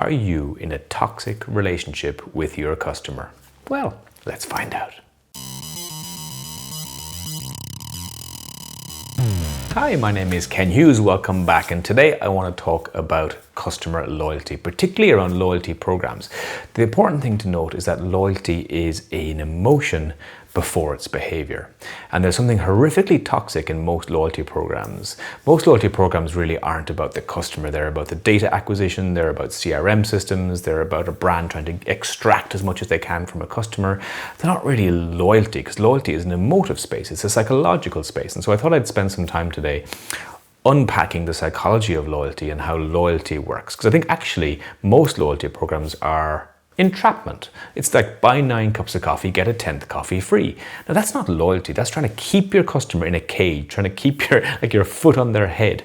Are you in a toxic relationship with your customer? Well, let's find out. Hi, my name is Ken Hughes. Welcome back. And today I want to talk about customer loyalty, particularly around loyalty programs. The important thing to note is that loyalty is an emotion before its behavior. And there's something horrifically toxic in most loyalty programs. Most loyalty programs really aren't about the customer. They're about the data acquisition. They're about CRM systems. They're about a brand trying to extract as much as they can from a customer. They're not really loyalty, because loyalty is an emotive space. It's a psychological space. And so I thought I'd spend some time today unpacking the psychology of loyalty and how loyalty works. Because I think actually most loyalty programs are entrapment. It's like buy 9 cups of coffee, get a 10th coffee free. Now that's not loyalty. That's trying to keep your customer in a cage, trying to keep your foot on their head.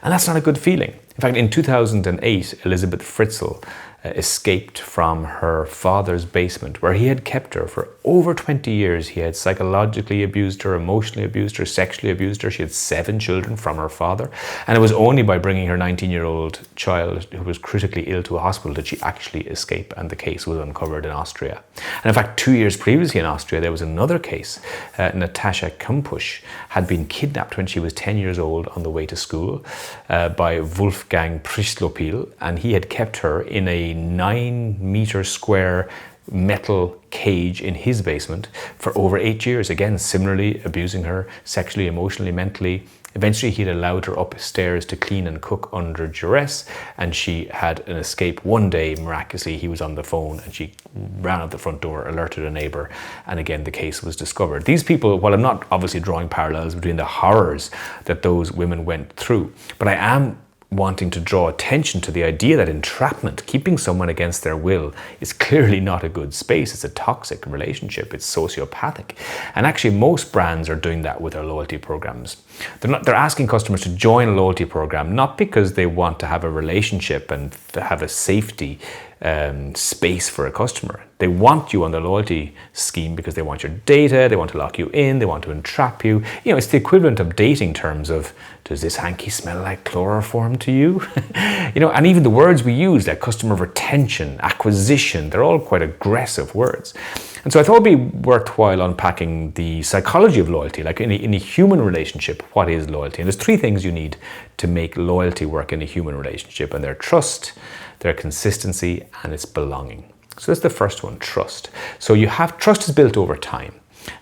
And that's not a good feeling. In fact, in 2008, Elizabeth Fritzl escaped from her father's basement, where he had kept her for over 20 years. He had psychologically abused her, emotionally abused her, sexually abused her. She had 7 children from her father. And it was only by bringing her 19-year-old child, who was critically ill, to a hospital did she actually escape, and the case was uncovered in Austria. And in fact, 2 years previously in Austria, there was another case. Natasha Kampusch had been kidnapped when she was 10 years old on the way to school by Wolfgang Prislopil, and he had kept her in a 9-meter square metal cage in his basement for over 8 years, again similarly abusing her sexually, emotionally, mentally. Eventually he'd allowed her upstairs to clean and cook under duress, and she had an escape. One day, miraculously, he was on the phone and she ran out the front door, alerted a neighbour, and again the case was discovered. These people, while I'm not obviously drawing parallels between the horrors that those women went through, but I am wanting to draw attention to the idea that entrapment, keeping someone against their will, is clearly not a good space. It's a toxic relationship. It's sociopathic. And actually most brands are doing that with their loyalty programs. They're asking customers to join a loyalty program, not because they want to have a relationship and have a safety space for a customer. They want you on the loyalty scheme because they want your data, they want to lock you in, they want to entrap you. You know, it's the equivalent of dating terms of, does this hanky smell like chloroform to you? You know, and even the words we use, like customer retention, acquisition, they're all quite aggressive words. And so I thought it'd be worthwhile unpacking the psychology of loyalty. Like in a human relationship, what is loyalty? And there's 3 things you need to make loyalty work in a human relationship, and they're trust, their consistency, and its belonging. So that's the first one, trust. So trust is built over time.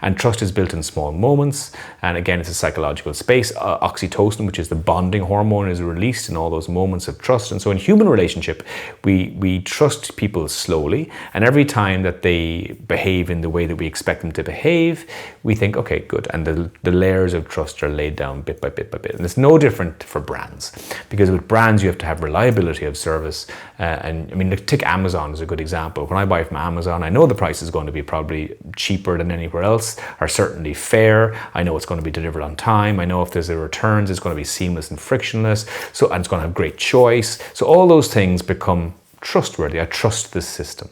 And trust is built in small moments. And again, it's a psychological space. Oxytocin, which is the bonding hormone, is released in all those moments of trust. And so in human relationship, we trust people slowly. And every time that they behave in the way that we expect them to behave, we think, okay, good. And the layers of trust are laid down bit by bit by bit. And it's no different for brands. Because with brands, you have to have reliability of service. And I mean, take Amazon as a good example. When I buy from Amazon, I know the price is going to be probably cheaper than anywhere else, are certainly fair. I know it's going to be delivered on time. I know if there's a returns, it's going to be seamless and frictionless. And it's going to have great choice. So all those things become trustworthy. I trust this system.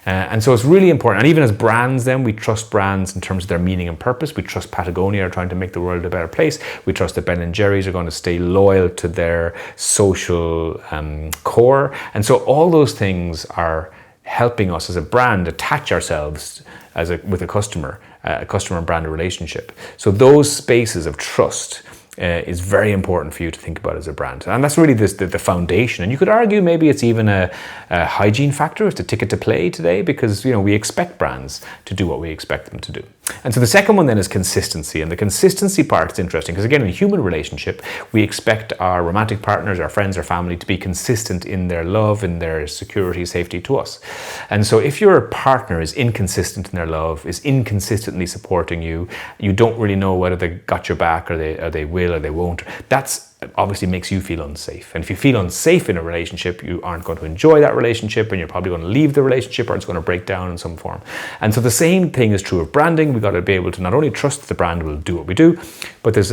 And so it's really important. And even as brands then, we trust brands in terms of their meaning and purpose. We trust Patagonia are trying to make the world a better place. We trust that Ben & Jerry's are going to stay loyal to their social core. And so all those things are helping us as a brand attach ourselves with a customer and brand relationship. So those spaces of trust is very important for you to think about as a brand. And that's really the foundation. And you could argue maybe it's even a hygiene factor. It's a ticket to play today because, you know, we expect brands to do what we expect them to do. And so the second one then is consistency. And the consistency part is interesting because, again, in a human relationship, we expect our romantic partners, our friends, our family to be consistent in their love, in their security, safety to us. And so if your partner is inconsistent in their love, is inconsistently supporting you, you don't really know whether they got your back or they will or they won't, that's obviously makes you feel unsafe. And if you feel unsafe in a relationship, you aren't going to enjoy that relationship and you're probably going to leave the relationship or it's going to break down in some form. And so the same thing is true of branding. We've got to be able to not only trust that the brand will do what we do, but there's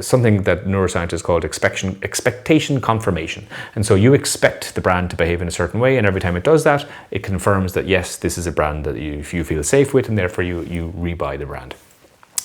something that neuroscientists call expectation confirmation. And so you expect the brand to behave in a certain way, and every time it does that, it confirms that yes, this is a brand that you feel safe with, and therefore you rebuy the brand.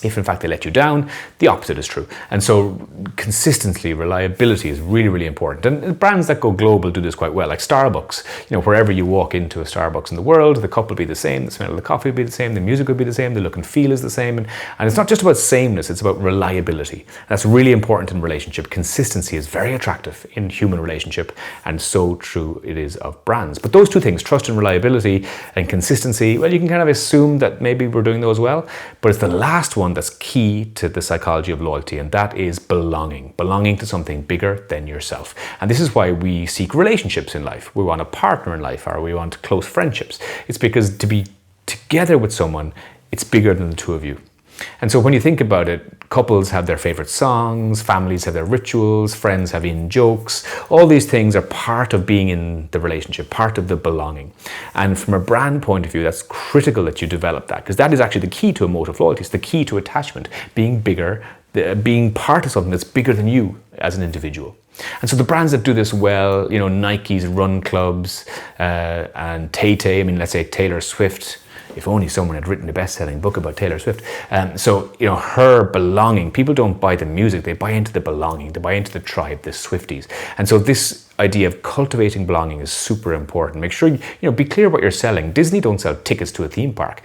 If in fact they let you down, the opposite is true. And so consistency, reliability is really, really important. And brands that go global do this quite well, like Starbucks. Wherever you walk into a Starbucks in the world, the cup will be the same, the smell of the coffee will be the same, the music will be the same, the look and feel is the same. And it's not just about sameness, it's about reliability. That's really important in relationship. Consistency is very attractive in human relationship, and so true it is of brands. But those two things, trust and reliability and consistency, well, you can kind of assume that maybe we're doing those well, but it's the last one that's key to the psychology of loyalty, and that is belonging to something bigger than yourself. And this is why we seek relationships in life. We want a partner in life, or we want close friendships. It's because to be together with someone, it's bigger than the two of you. And so when you think about it, couples have their favorite songs, families have their rituals, friends have in jokes. All these things are part of being in the relationship, part of the belonging. And from a brand point of view, that's critical that you develop that, because that is actually the key to emotive loyalty. It's the key to attachment, being bigger, being part of something that's bigger than you as an individual. And so the brands that do this well, Nike's Run Clubs and Tay-Tay, let's say Taylor Swift. If only someone had written a best-selling book about Taylor Swift. Her belonging, people don't buy the music, they buy into the belonging, they buy into the tribe, the Swifties. And so this idea of cultivating belonging is super important. Make sure, be clear what you're selling. Disney don't sell tickets to a theme park.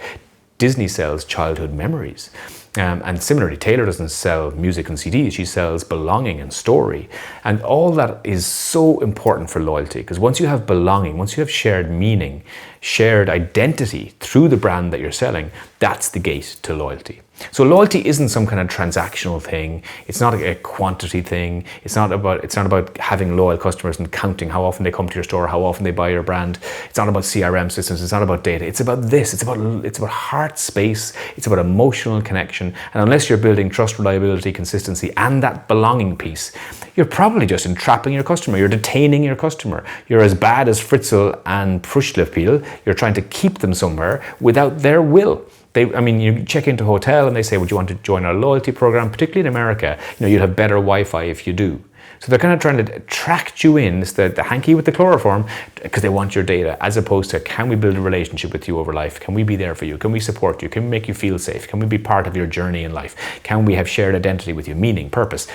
Disney sells childhood memories. And similarly, Taylor doesn't sell music and CDs, she sells belonging and story. And all that is so important for loyalty, because once you have belonging, once you have shared meaning, shared identity through the brand that you're selling, that's the gate to loyalty. So loyalty isn't some kind of transactional thing. It's not a quantity thing. It's not about having loyal customers and counting how often they come to your store, how often they buy your brand. It's not about CRM systems. It's not about data. It's about this. It's about heart space. It's about emotional connection. And unless you're building trust, reliability, consistency, and that belonging piece, you're probably just entrapping your customer. You're detaining your customer. You're as bad as Fritzl and Pruschlefpil. You're trying to keep them somewhere without their will. You check into a hotel and they say, would you want to join our loyalty program? Particularly in America, you'll have better Wi-Fi if you do. So they're kind of trying to attract you in. It's the hanky with the chloroform, because they want your data, as opposed to, can we build a relationship with you over life? Can we be there for you? Can we support you? Can we make you feel safe? Can we be part of your journey in life? Can we have shared identity with you, meaning, purpose?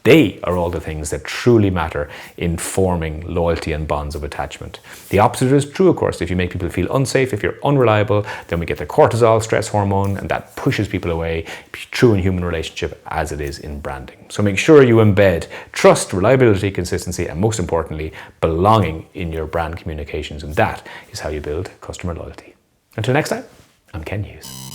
They are all the things that truly matter in forming loyalty and bonds of attachment. The opposite is true, of course. If you make people feel unsafe, if you're unreliable, then we get the cortisol, stress hormone, and that pushes people away. True in human relationship as it is in branding. So make sure you embed trust, reliability, consistency, and most importantly, belonging in your brand communications. And that is how you build customer loyalty. Until next time, I'm Ken Hughes.